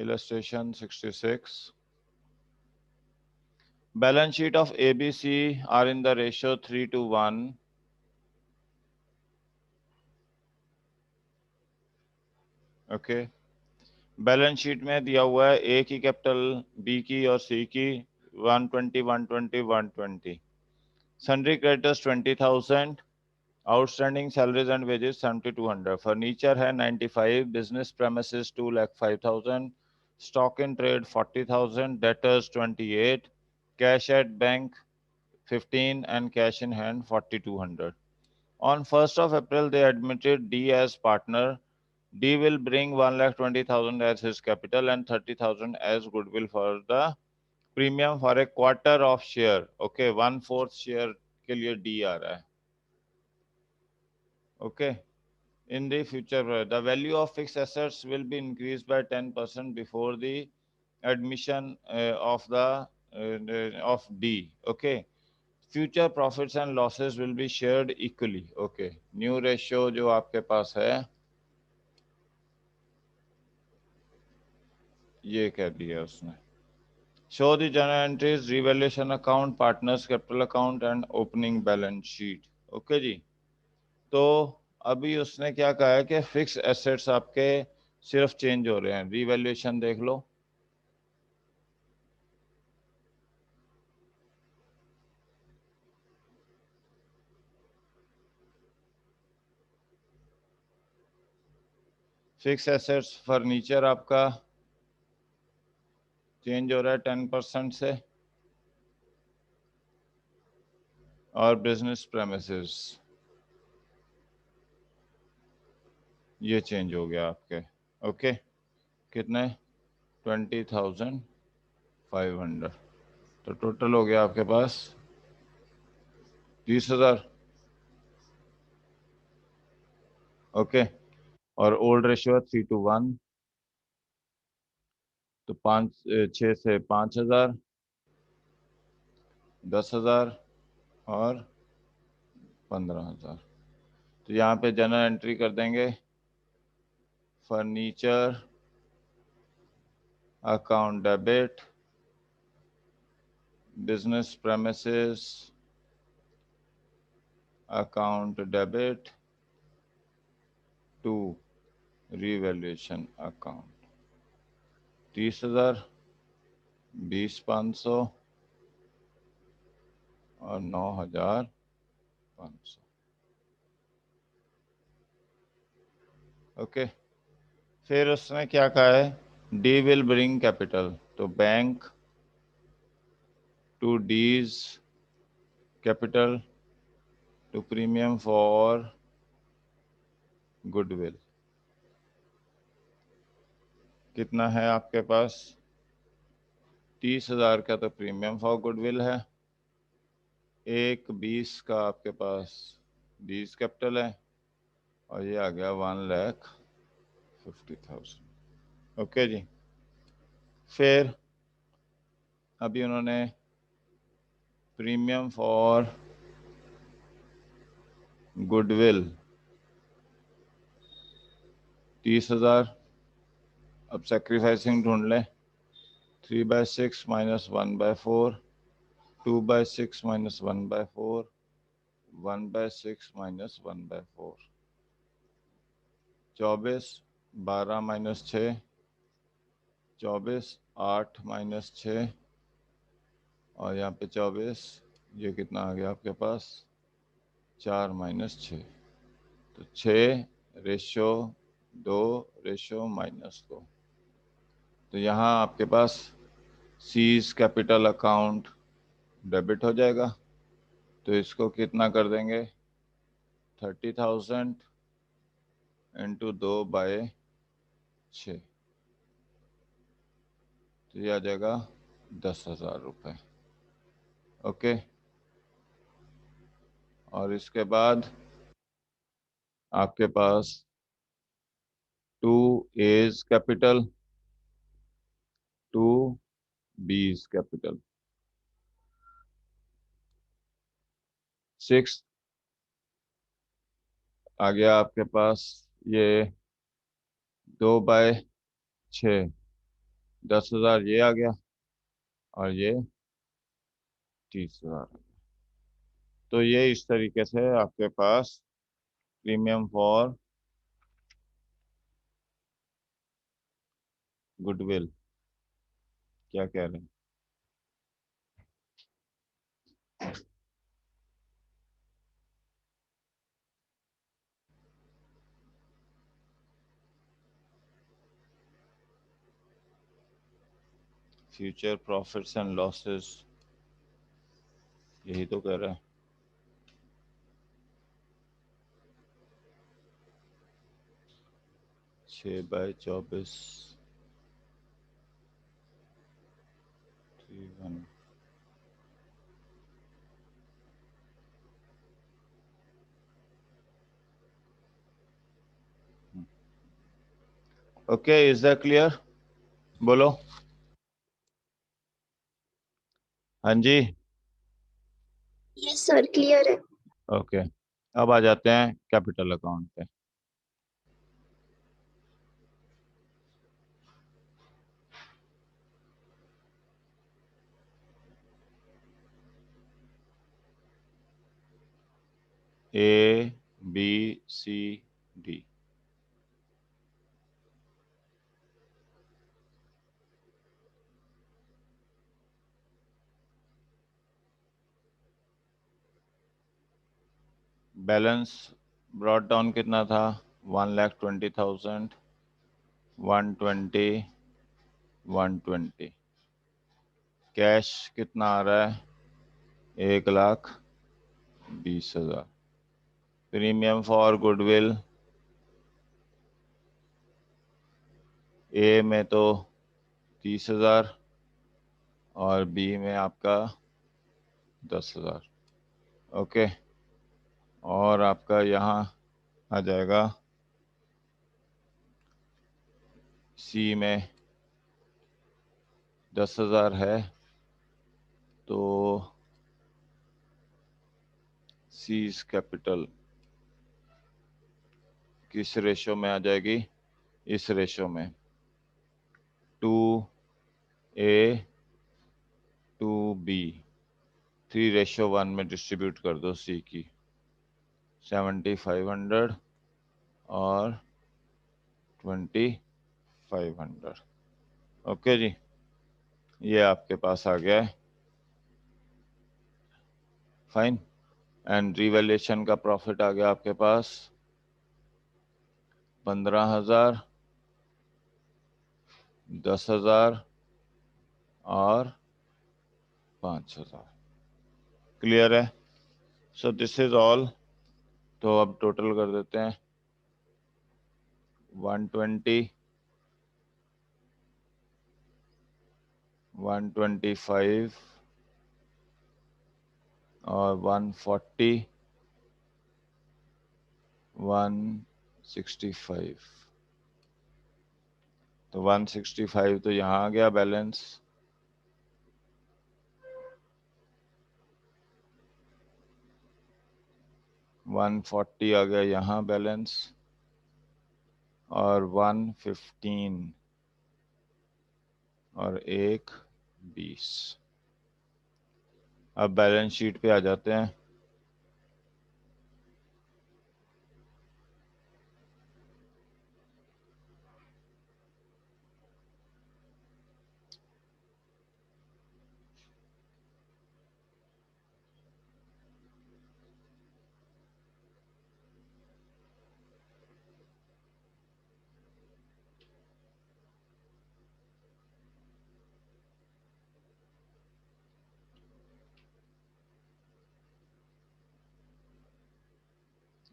Illustration 66. Balance sheet of ABC are in the ratio 3:1. Okay, balance sheet में दिया हुआ है ए की कैपिटल, बी की और सी की 120 120 120। Sundry creditors 20,000, outstanding salaries and wages 7,200, furniture है 95, business premises 2,05,000, stock in trade 40,000, debtors 28, cash at bank 15 and cash in hand 4,200. On 1st of April, they admitted D as partner. D will bring 1,20,000 as his capital and 30,000 as goodwill for the premium for a quarter of share. Okay, 1/4 share के लिए D आ रहा है. Okay. In the future, the value of fixed assets will be increased by 10% before the admission of D. Okay. Future profits and losses will be shared equally. Okay. New ratio जो आपके पास है ये कह दिया उसने. Show the journal entries, revaluation account, partners capital account and opening balance sheet. Okay जी. तो अभी उसने क्या कहा है कि फिक्स एसेट्स आपके सिर्फ चेंज हो रहे हैं. रिवैल्यूएशन देख लो. फिक्स एसेट्स फर्नीचर आपका चेंज हो रहा है 10% से, और बिजनेस प्रेमिसेस ये चेंज हो गया आपके. ओके, कितने 20,500. तो टोटल हो गया आपके पास 30,000. ओके, और ओल्ड रेशियो 3:1. तो 6 से 5,000, 10,000 और 15,000. तो यहाँ पे जनरल एंट्री कर देंगे. Furniture account debit, business premises account debit to revaluation account. 30,000, 20,500 और 9,500. ओके, फिर उसने क्या कहा है, डी विल ब्रिंग कैपिटल. तो bank to D's capital to premium for goodwill. कितना है आपके पास, 30,000 का तो प्रीमियम फॉर गुडविल है, 20 का आपके पास डीज कैपिटल है, और ये आ गया 1,50,000. ओके जी. फिर अभी उन्होंने प्रीमियम फॉर गुडविल 30,000. अब सेक्रीफाइसिंग ढूंढ लें. 3/6 minus 1/4, 2/6 minus 1/4, 1/6 minus 1/4. 24, 12 minus 6, 24, 8 minus 6, और यहाँ पे 24, ये कितना आ गया आपके पास 4 माइनस 6. तो 6 रेशो 2 रेशो -2. तो यहाँ आपके पास सीज कैपिटल अकाउंट डेबिट हो जाएगा. तो इसको कितना कर देंगे, 30,000 इंटू 2/6. तो ये आ जाएगा 10,000 रुपये. ओके, और इसके बाद आपके पास 2A's कैपिटल, 2B's कैपिटल, 6 आ गया आपके पास ये 2/6. 10,000 ये आ गया और ये 30,000। तो ये इस तरीके से आपके पास प्रीमियम फॉर गुडविल, क्या कह रहे हैं? फ्यूचर प्रॉफिट्स एंड लॉसेस, यही तो कह रहा है। 6/24 3 1। Okay, is that clear? बोलो। हाँ जी। यस सर, क्लियर है। ओके, अब आ जाते हैं कैपिटल अकाउंट पे। A B C D. Balance brought down कितना था? 1,20,000, 120, 120। कैश कितना आ रहा है? 1,20,000। प्रीमियम फॉर गुडविल, ए में तो 30,000 और बी में आपका 10,000। ओके, और आपका यहाँ आ जाएगा सी में 10,000 है, तो सीज कैपिटल किस रेशो में आ जाएगी? इस रेशो में 2A to B, 3:1 में डिस्ट्रीब्यूट कर दो सी की। 7,500 और 2,500। ओके जी, ये आपके पास आ गया है। फाइन। एंड रिवैल्यूएशन का प्रॉफिट आ गया आपके पास 15,000, 10,000 और 5,000। क्लियर है? So this is all. तो अब टोटल कर देते हैं। 120, 125 और 140, 165। तो 165 तो यहाँ आ गया बैलेंस। 140 आ गया यहाँ बैलेंस, और 115 और 120। अब बैलेंस शीट पे आ जाते हैं।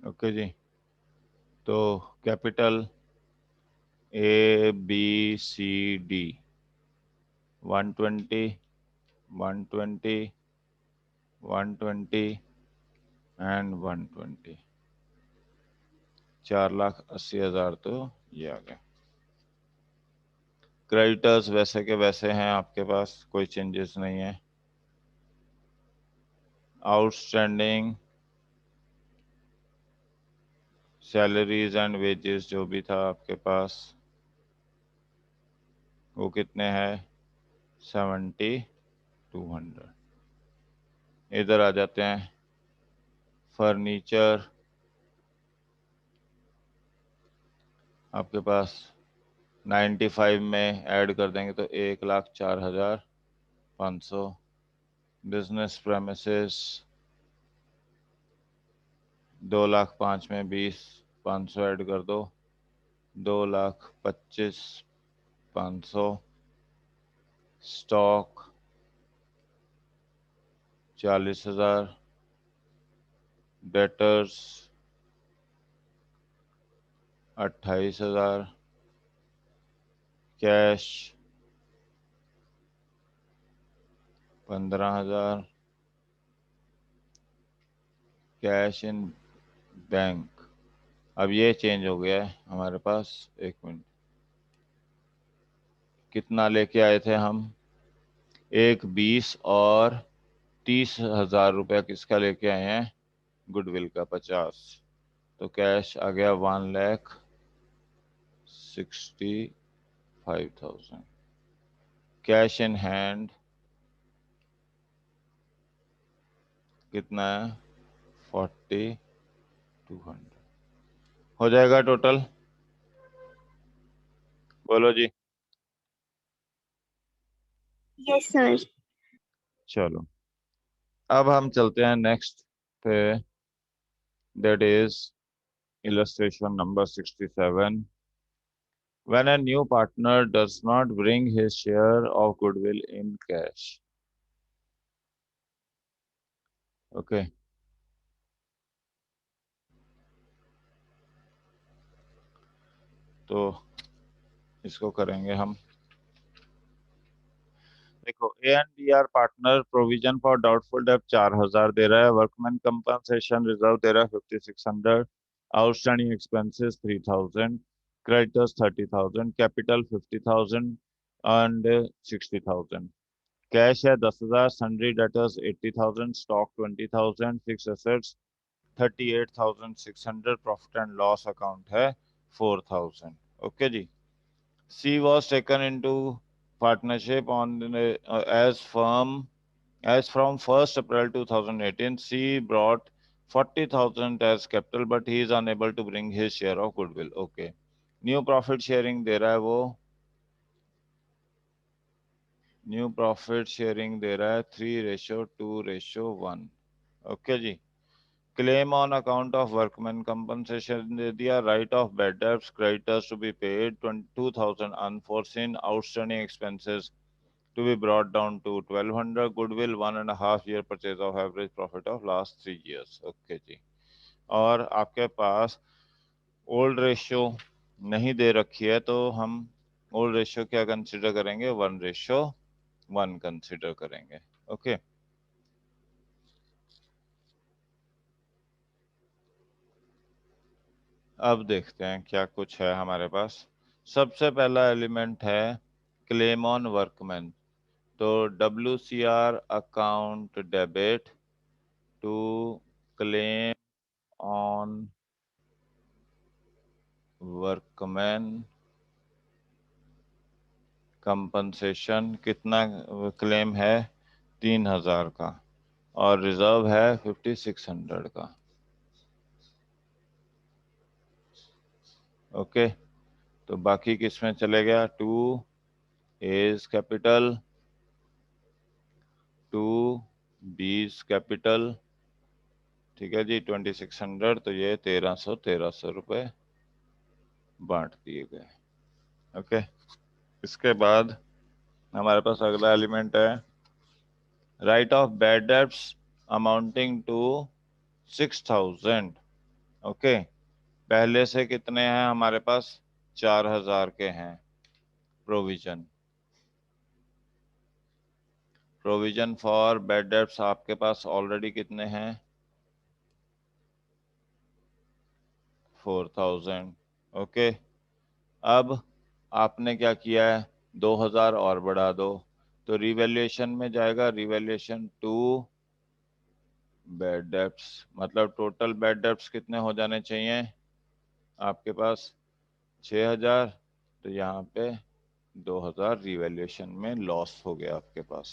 ओके जी, तो capital A B C D 120, 120, 120 and 120, 4,80,000 तो ये आ गया। क्रेडिटर्स वैसे के वैसे हैं आपके पास, कोई चेंजेस नहीं है। आउटस्टैंडिंग सैलरीज एंड वेजेस जो भी था आपके पास वो कितने हैं? 7200। इधर आ जाते हैं, फर्नीचर आपके पास 95 में ऐड कर देंगे तो 1,04,500। बिजनेस प्रेमिसेस 2,05,000 में 20,500 ऐड कर दो, 2,25,500। Stock 40,000। Debtors 28,000। Cash 15,000। Cash in bank, अब ये चेंज हो गया है हमारे पास। एक मिनट, कितना लेके आए थे हम? एक 20 और 30,000 रुपया किसका लेके आए हैं? गुडविल का 50। तो कैश आ गया 1,65,000। कैश इन हैंड कितना है? 4,200। हो जाएगा टोटल? बोलो जी। Yes sir. चलो अब हम चलते हैं नेक्स्ट पे, that is illustration number 67. When a new partner does not bring his share of goodwill in cash. Okay. तो इसको करेंगे हम। देखो, A and B are partner, provision for doubtful डेब्ट 4,000 दे रहा है, वर्कमैन कंपनसेशन रिजर्व दे रहा है 5,600, outstanding expenses 3,000, creditors 30,000, capital 50,000 and 60,000। Cash है 10,000, sundry debtors 80,000, stock 20,000, fixed assets 38,600, profit and loss account है 4,000। ओके जी। C was taken into partnership on as from 1st April 2018. C brought 40,000 as capital, but he is unable to bring his share of goodwill. Okay. New profit sharing दे रहा है वो, new profit sharing दे रहा है 3:2:1। Okay जी। Claim on account of workman compensation दे दिया, write off bad debts, creditors to be paid 22,000, unforeseen outstanding expenses to be brought down to 1,200, goodwill 1.5 year purchase of average profit of last 3 years। Okay जी। और आपके पास old ratio नहीं दे रखी है, तो हम old ratio क्या कंसिडर करेंगे? 1:1 consider करेंगे। ओके। अब देखते हैं क्या कुछ है हमारे पास। सबसे पहला एलिमेंट है क्लेम ऑन वर्कमैन। तो WCR account debit to claim on workman compensation कितना क्लेम है? 3,000 का, और रिजर्व है 5,600 का। ओके। तो बाकी किस में चले गया? 2 एज कैपिटल, 2 बीज कैपिटल। ठीक है जी। 2,600, तो ये 1,300 रुपए बांट दिए गए। ओके। इसके बाद हमारे पास अगला एलिमेंट है write off bad debts amounting to 6,000। Okay. पहले से कितने हैं हमारे पास? 4,000 के हैं provision. Provision for bad debts आपके पास ऑलरेडी कितने हैं? 4,000। ओके। अब आपने क्या किया है? 2,000 और बढ़ा दो, तो रिवैल्यूएशन में जाएगा, रिवैल्यूएशन टू बैड डेब्ट्स। मतलब टोटल बैड डेब्ट्स कितने हो जाने चाहिए आपके पास? 6,000। तो यहाँ पे 2000 रिवैल्यूएशन में लॉस हो गया आपके पास।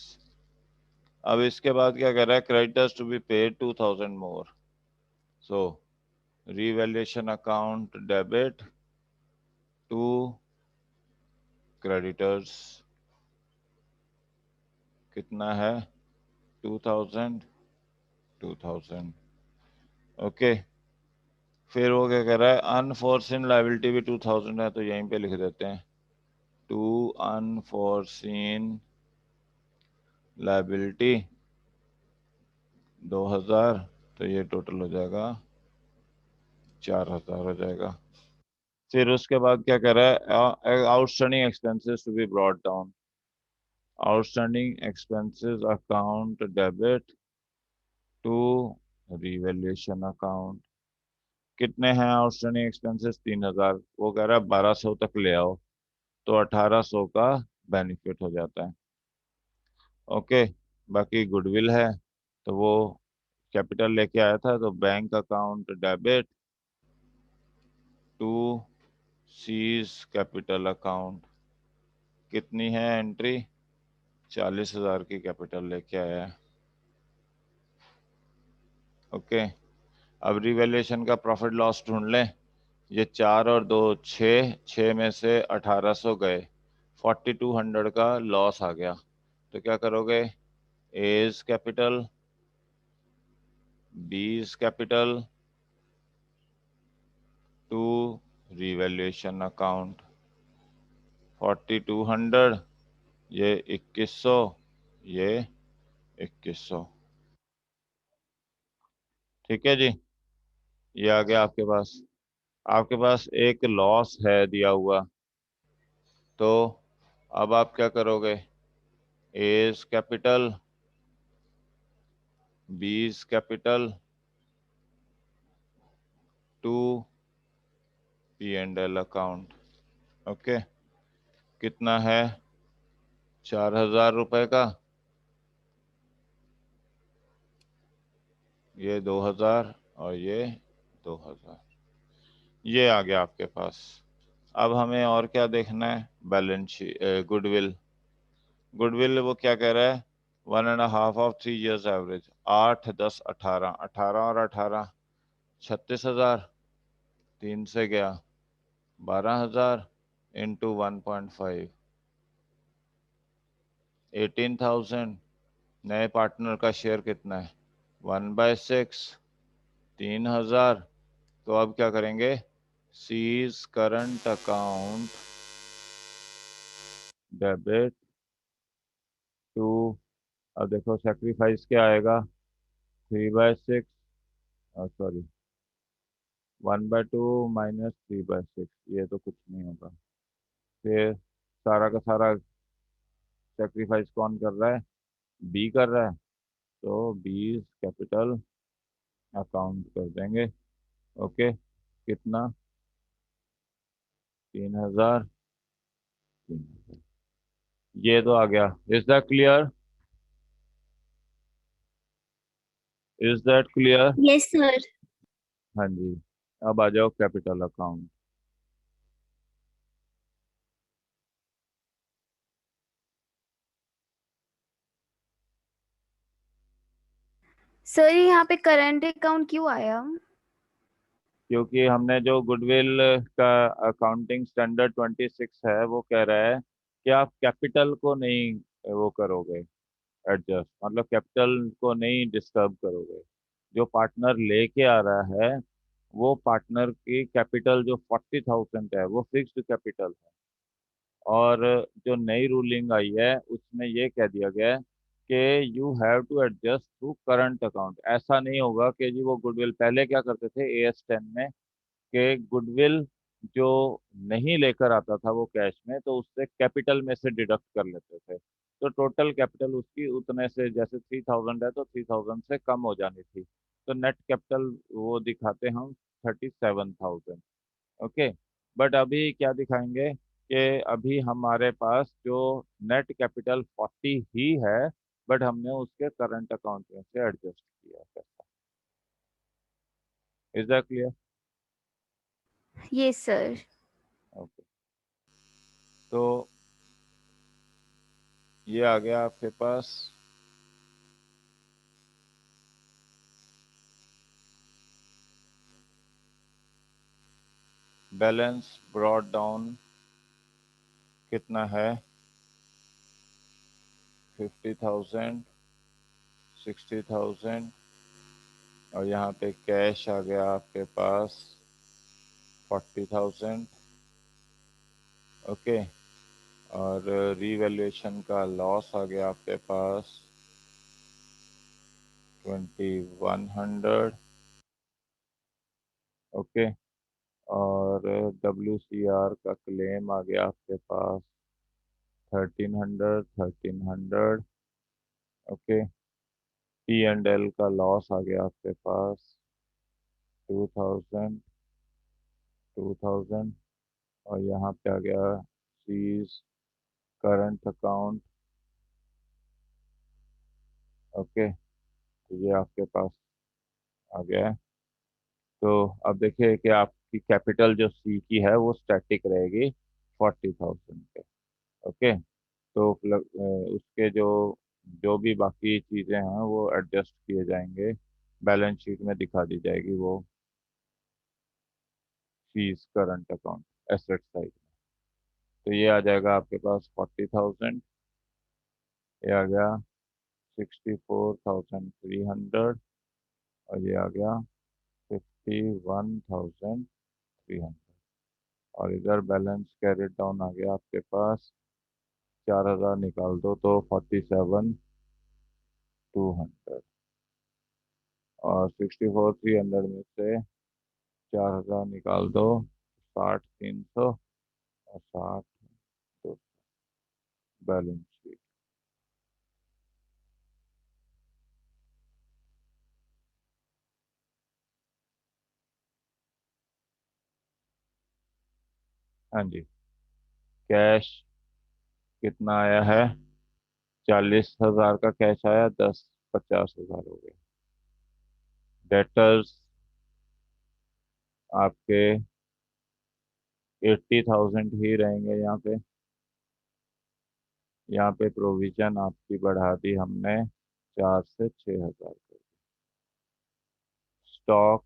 अब इसके बाद क्या कर रहा है, creditors to be paid 2000 more, so revaluation account debit to creditors कितना है 2000 2000। ओके, फिर वो क्या कर रहा है, अनफोर्सिन लाइबिलिटी भी 2000 है, तो यहीं पे लिख देते हैं टू अनफोर्सिन लाइबिलिटी 2000, तो ये टोटल हो जाएगा 4000 हो जाएगा। फिर उसके बाद क्या कर रहा है, outstanding expenses to be brought down, outstanding expenses account debit to revaluation account. कितने हैं आउटस्टैंडिंग एक्सपेंसेस, 3000, वो कह रहा है 1200 तक ले आओ, तो 1800 का बेनिफिट हो जाता है। ओके, बाकी गुडविल है, तो वो कैपिटल लेके आया था, तो bank account debit to C's capital account. कितनी है एंट्री, 40,000 की कैपिटल लेके आया है। ओके, अब रिवैल्यूएशन का प्रॉफिट लॉस ढूंढ लें। ये 4 और 2 6, 6 में से 1800 गए, 4200 का लॉस आ गया, तो क्या करोगे, A's capital B's capital to revaluation account 4200, ये 2100, ये 2100। ठीक है जी, ये आ गया आपके पास। आपके पास एक लॉस है दिया हुआ, तो अब आप क्या करोगे, A's capital B's capital to P and L account. Okay, कितना है, 4000 रुपए का, ये 2000 और ये 2000, ये आ गया आपके पास। अब हमें और क्या देखना है, बैलेंस शीट, गुडविल। गुडविल वो क्या कह रहा है, 1.5 ऑफ 3 years एवरेज, 8 10 18, 18 और 18 36,000, 3 से गया 12,000 इंटू 1.5 18,000। नए पार्टनर का शेयर कितना है, 1/6 3,000। तो अब क्या करेंगे, C's current account debit to, अब देखो सेक्रीफाइस क्या आएगा, 3/6, सॉरी 1/2 माइनस 3/6, ये तो कुछ नहीं होगा। फिर सारा का सारा सेक्रीफाइस कौन कर रहा है, बी कर रहा है, तो बी कैपिटल अकाउंट कर देंगे। ओके, कितना, 3,000, 3,000, ये तो आ गया। Is that clear, is that clear. Yes sir. हाँ जी, अब आ जाओ कैपिटल अकाउंट। सर यहाँ पे करंट अकाउंट क्यों आया? क्योंकि हमने जो गुडविल का अकाउंटिंग स्टैंडर्ड 26 है, वो कह रहा है कि आप कैपिटल को नहीं वो करोगे एडजस्ट, मतलब कैपिटल को नहीं डिस्टर्ब करोगे। जो पार्टनर लेके आ रहा है, वो पार्टनर की कैपिटल जो 40,000 है वो फिक्स्ड कैपिटल है। और जो नई रूलिंग आई है उसमें ये कह दिया गया है कि you have to adjust through current account. ऐसा नहीं होगा कि जी वो गुडविल, पहले क्या करते थे AS10 में, कि गुडविल जो नहीं लेकर आता था वो कैश में, तो उससे कैपिटल में से डिडक्ट कर लेते थे, तो टोटल कैपिटल उसकी उतने से, जैसे 3000 है तो 3000 से कम हो जानी थी, तो नेट कैपिटल वो दिखाते हम 37,000। ओके, बट अभी क्या दिखाएंगे कि अभी हमारे पास जो नेट कैपिटल 40 ही है, बट हमने उसके करंट अकाउंट में से एडजस्ट किया है पैसा। Is that clear. Yes sir. Okay, तो ये आ गया आपके पास बैलेंस ब्रॉट डाउन कितना है 50,000 60,000 और यहाँ पे कैश आ गया आपके पास 40,000 ओके और रीवैल्यूएशन का लॉस आ गया आपके पास 2100 ओके और WCR का क्लेम आ गया आपके पास 1300 ओके P&L का लॉस आ गया आपके पास 2000 और यहाँ पे आ गया सीज करंट अकाउंट ओके तो ये आपके पास आ गया है। तो अब देखिए कि आपकी कैपिटल जो सी की है वो स्टैटिक रहेगी 40,000 पे ओके तो उसके जो जो भी बाकी चीज़ें हैं वो एडजस्ट किए जाएंगे बैलेंस शीट में दिखा दी जाएगी वो fees current account asset side तो ये आ जाएगा आपके पास 40,000 ये आ गया 64,300 और ये आ गया 51,300 और इधर बैलेंस कैरेट डाउन आ गया आपके पास 4,000 निकाल दो तो 47,200 और 64,300 में से 4,000 निकाल दो 60,300 और 60,200 बैलेंस शीट हाँ जी कैश कितना आया है 40,000 का कैश आया 50,000 हो गए डेटर्स आपके 80,000 ही रहेंगे यहाँ पे प्रोविजन आपकी बढ़ा दी हमने 4 से 6,000 स्टॉक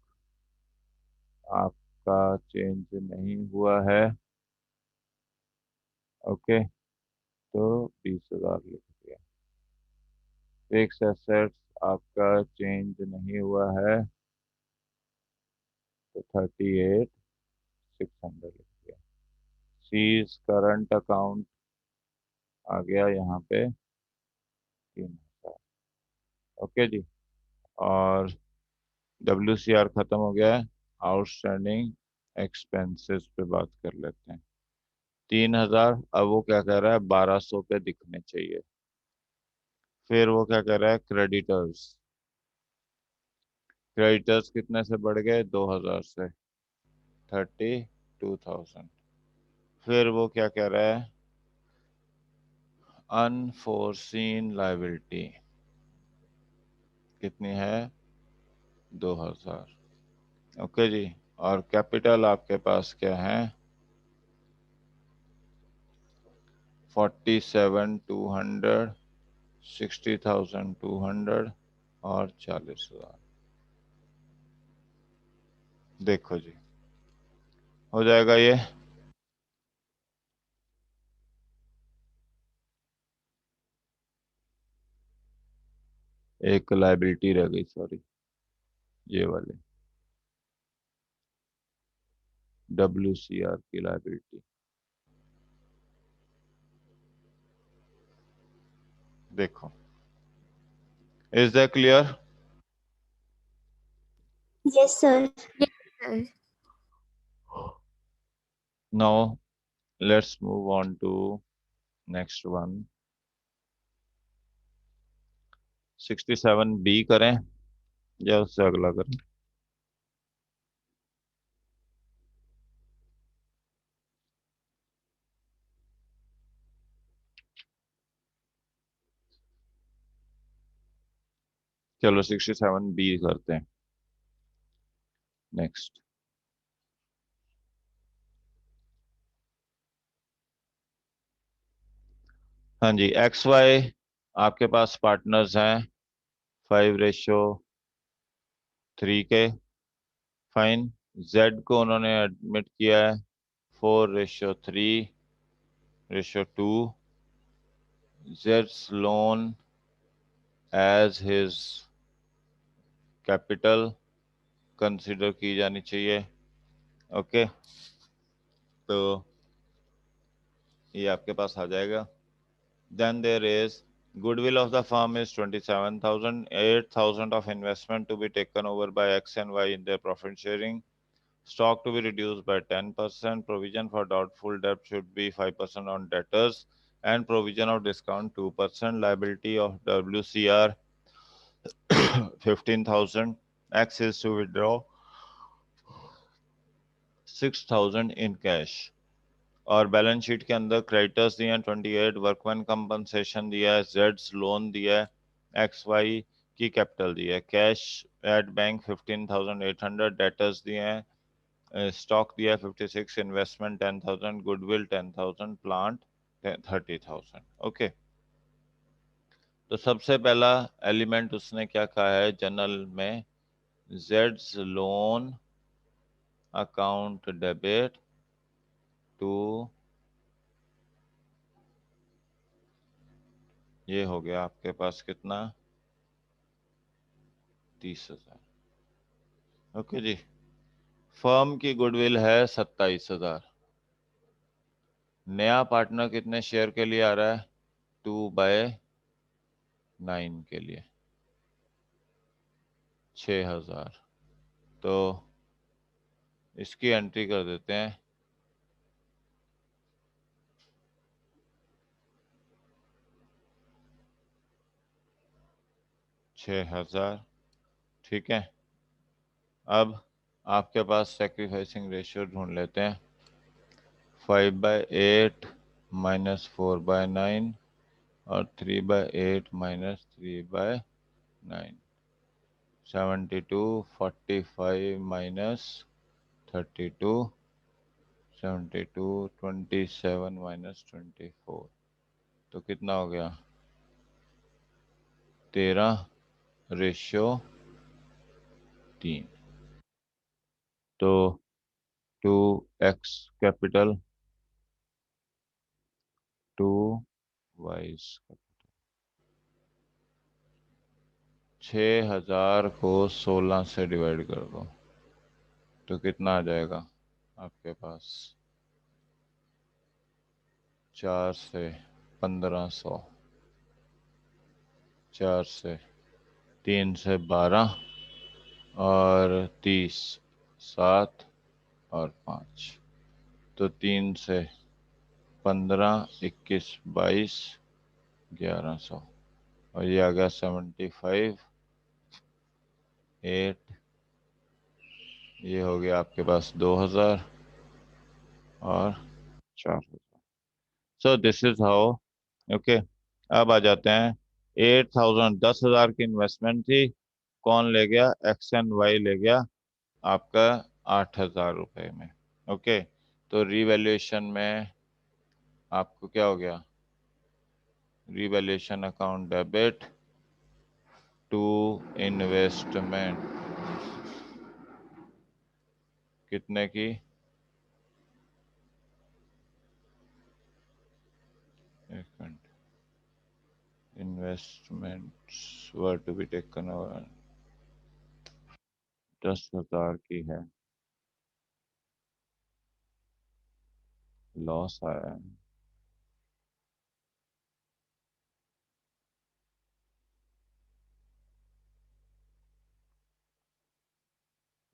आपका चेंज नहीं हुआ है ओके तो 20,000 लिख दिया फिक्स एसेट्स आपका चेंज नहीं हुआ है तो 38,600 लिख दिया सीज करंट अकाउंट आ गया यहाँ पे 3,000 ओके जी और WCR खत्म हो गया है आउटस्टैंडिंग एक्सपेंसेस पे बात कर लेते हैं 3,000 अब वो क्या कह रहा है 1,200 पे दिखने चाहिए फिर वो क्या कह रहा है क्रेडिटर्स क्रेडिटर्स कितने से बढ़ गए 2,000 से 32,000 फिर वो क्या कह रहा है अनफोर्सीन लाइबिलिटी कितनी है 2,000 ओके जी और कैपिटल आपके पास क्या है 47,200 60,200 और 40,000 देखो जी हो जाएगा ये एक लाइबिलिटी रह गई सॉरी ये वाली WCR की लाइबिलिटी देखो is that clear Yes, sir. Yes, sir. Now let's move on to next one 67B करें या उससे अगला करें चलो 67B करते हैं नेक्स्ट हाँ जी, एक्स वाई आपके पास पार्टनर्स हैं 5:3 के, फाइन। जेड को उन्होंने एडमिट किया है 4:3:2। जेड्स loan as his capital consider की जानी चाहिए। ओके, तो ये आपके पास आ जाएगा। Then there is goodwill of the firm is 27,000, 8,000 of investment to be taken over by X and Y in their profit sharing. Stock to be reduced by 10%. Provision for doubtful debt should be 5% on debtors, and provision of discount 2%. Liability of WCR 15,000. X is to withdraw 6,000 in cash. और balance sheet के अंदर creditors दिए हैं 28, workman compensation दिया है, Jades loan दिया है, x Y की कैपिटल दी है, कैश एट बैंक 15,800, डेटर्स दिए हैं, स्टॉक दिया है 56, इन्वेस्टमेंट 10,000, गुडविल 10,000, प्लांट 30,000। ओके, तो सबसे पहला एलिमेंट उसने क्या कहा है जनरल में, जेड्स लोन अकाउंट डेबिट टू, ये हो गया आपके पास कितना, 30,000। ओके जी, फर्म की गुडविल है 27,000। नया पार्टनर कितने शेयर के लिए आ रहा है, 2/9 के लिए 6,000। तो इसकी एंट्री कर देते हैं, छः हजार। ठीक है, अब आपके पास सेक्रीफाइसिंग रेशियो ढूंढ लेते हैं, 5/8 -4/9 और 3/8 -3/9, 72, 45 -32, 72, 27 -24, तो कितना हो गया, 13:3। तो 2x कैपिटल 2y, 6,000 को 16 से डिवाइड कर दो तो कितना आ जाएगा आपके पास, 4 से 1,500, 4 से 3 से 12 और 30, 7 और 5, तो 3 से 15, 21, 22, 1,100, और ये आ गया 75, 8, ये हो गया आपके पास 2,000 और 4,000। So this is how. Okay, अब आ जाते हैं 8,000, 10,000 की इन्वेस्टमेंट थी, कौन ले गया, एक्स एंड वाई ले गया आपका 8,000 रुपये में। ओके, तो रीवैल्यूएशन में आपको क्या हो गया, revaluation account debit to investment कितने की, एक मिनट, investments were to be taken over 10,000 की है, लॉस आया है,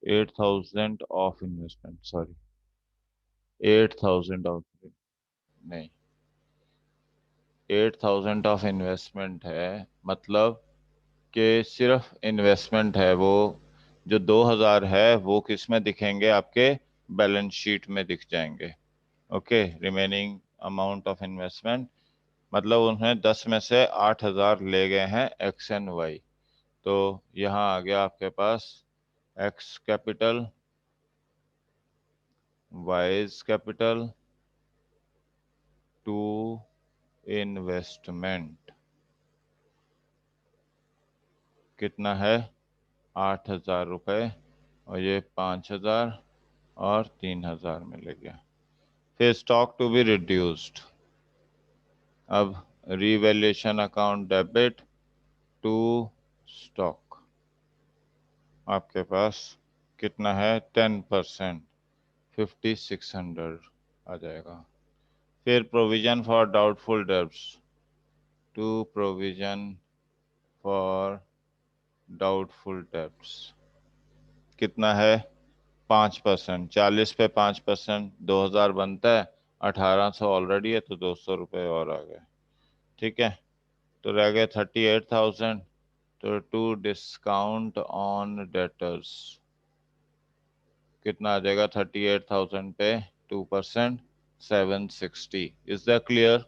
8,000 ऑफ इन्वेस्टमेंट, सॉरी 8,000 ऑफ, नहीं 8,000 ऑफ इन्वेस्टमेंट है, मतलब कि सिर्फ इन्वेस्टमेंट है, वो जो 2,000 है वो किस में दिखेंगे, आपके बैलेंस शीट में दिख जाएंगे। Okay, remaining amount of investment, मतलब उन्हें 10 में से 8,000 ले गए हैं एक्स एंड वाई, तो यहाँ आ गया आपके पास X capital, Y's capital to investment कितना है? 8,000 रुपये, और ये 5,000 और 3,000 मिल गया। फिर स्टॉक टू बी रिड्यूस्ड, अब revaluation account debit to stock, आपके पास कितना है? 10%, 5,600 आ जाएगा। फिर provision for doubtful debts to provision for doubtful debts कितना है? 5%, 40 पे 5%, 2,000 बनता है, 1,800 ऑलरेडी है तो 200 रुपये और आ गए। ठीक है, तो रह गए 38,000। तो टू डिस्काउंट ऑन डेटर्स कितना आ जाएगा? 38,000 पे 2%, 760। Is that clear?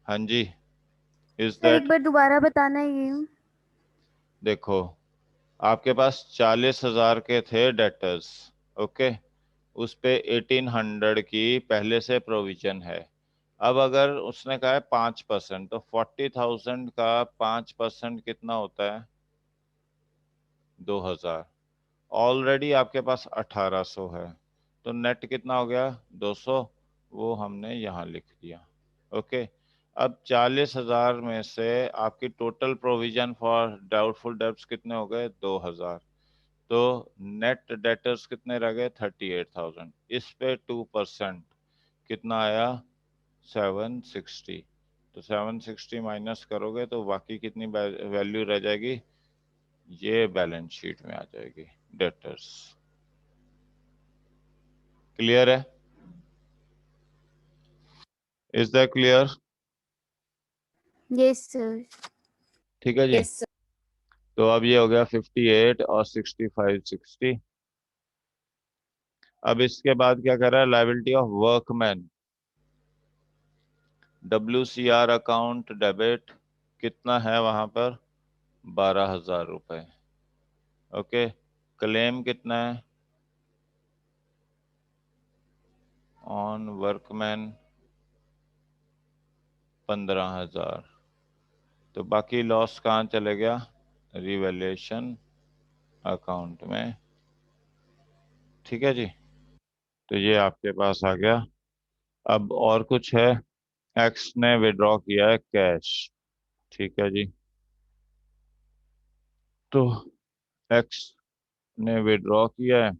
हाँ जी, इज सर एक दैट? बार दोबारा बताना ये। देखो, आपके पास 40,000 के थे डेटर्स, ओके, उस पे 1,800 की पहले से प्रोविजन है। अब अगर उसने कहा है 5%, तो 40,000 का 5% कितना होता है? 2,000। ऑलरेडी आपके पास 1,800 है, तो नेट कितना हो गया? 200। वो हमने यहाँ लिख दिया, ओके। अब 40,000 में से आपकी total provision for doubtful debts कितने हो गए? 2,000। तो नेट डेटर्स कितने रह गए? 38,000। इस पे 2% कितना आया? 760। तो 760 माइनस करोगे तो बाकी कितनी वैल्यू रह जाएगी? ये बैलेंस शीट में आ जाएगी, डेटर्स। क्लियर है? Is that clear? Yes sir. ठीक है जी। Yes sir. तो अब ये हो गया 58 और 65, 60। अब इसके बाद क्या कर रहा है? Liability of workman, WCR account debit कितना है वहां पर? 12,000 रुपये, ओके। क्लेम कितना है ऑन वर्कमैन? 15,000। तो बाकी लॉस कहाँ चले गया? रिवैल्यूएशन अकाउंट में। ठीक है जी, तो ये आपके पास आ गया। अब और कुछ है? एक्स ने विड्रॉ किया है कैश, ठीक है जी। तो एक्स ने विड्रॉ किया है,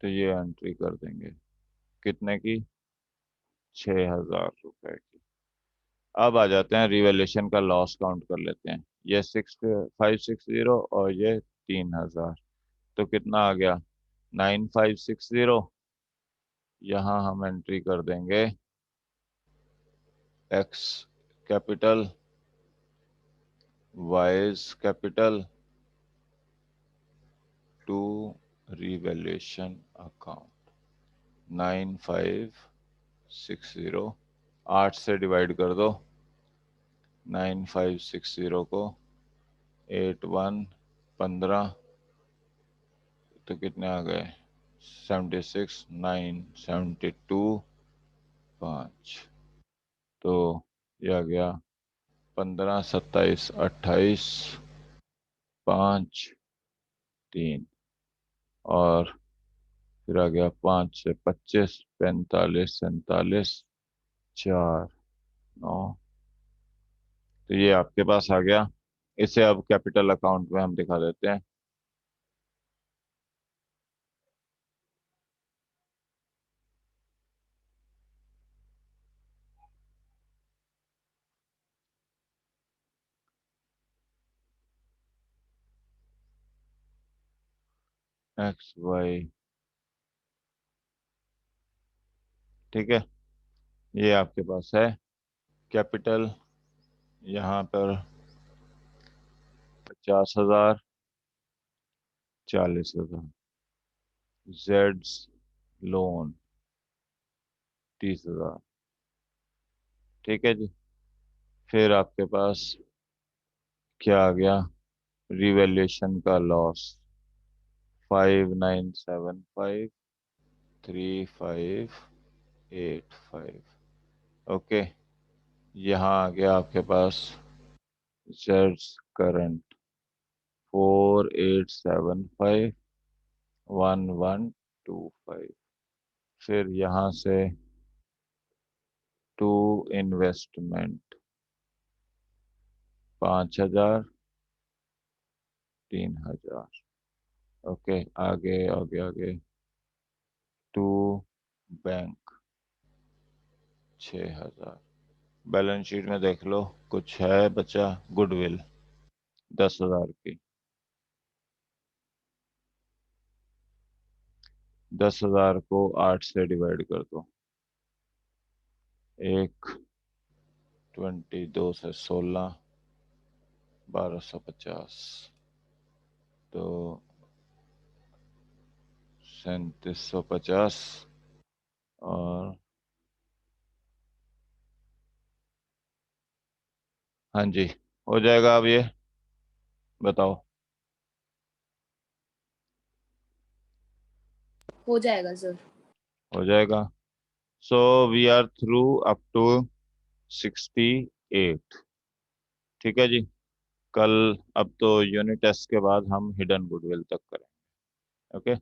तो ये एंट्री कर देंगे कितने की? 6,000 रुपए की। अब आ जाते हैं रिवैल्यूएशन का लॉस काउंट कर लेते हैं। ये 6,560 और ये 3,000, तो कितना आ गया? 9,560। यहाँ हम एंट्री कर देंगे X capital, Y's capital to revaluation account. 9,560, 8 से डिवाइड कर दो 9,560 को, 8 1 15, तो कितने आ गए? 76 9 72 5। तो ये आ गया 15 27 28 5 3, और फिर आ गया 5 से 25 45 47 4 9। तो ये आपके पास आ गया। इसे अब कैपिटल अकाउंट में हम दिखा देते हैं। एक्स वाई, ठीक है, ये आपके पास है कैपिटल। यहाँ पर 50,000, 40,000। जेड्स लोन 30,000, ठीक है जी। फिर आपके पास क्या आ गया? रिवैल्यूएशन का लॉस 59753585। ओके, यहाँ आ गया आपके पास जेड्स करंट 48751125। फिर यहाँ से टू इन्वेस्टमेंट 5000 3000। ओके, आगे आगे आगे टू बैंक 6000। बैलेंस शीट में देख लो कुछ है बचा। गुडविल 10,000 की। 10,000 को 8 से डिवाइड कर दो। 1 20 2 से 16 1250 तो 3750 और हाँ जी, हो जाएगा। अब ये बताओ। हो जाएगा सर। हो जाएगा। So we are through up to 68। ठीक है जी। कल अब तो यूनिट टेस्ट के बाद हम हिडन गुडविल तक करें। ओके,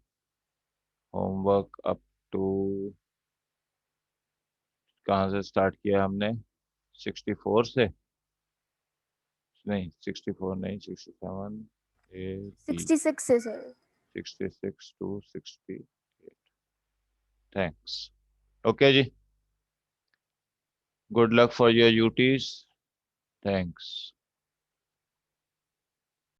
होमवर्क अप टू कहाँ से स्टार्ट किया हमने? 64 से नहीं, 64 नहीं, 67 ए बी 66 है सर। 66 टू 68। थैंक्स। ओके जी, good luck for your UTs. Thanks.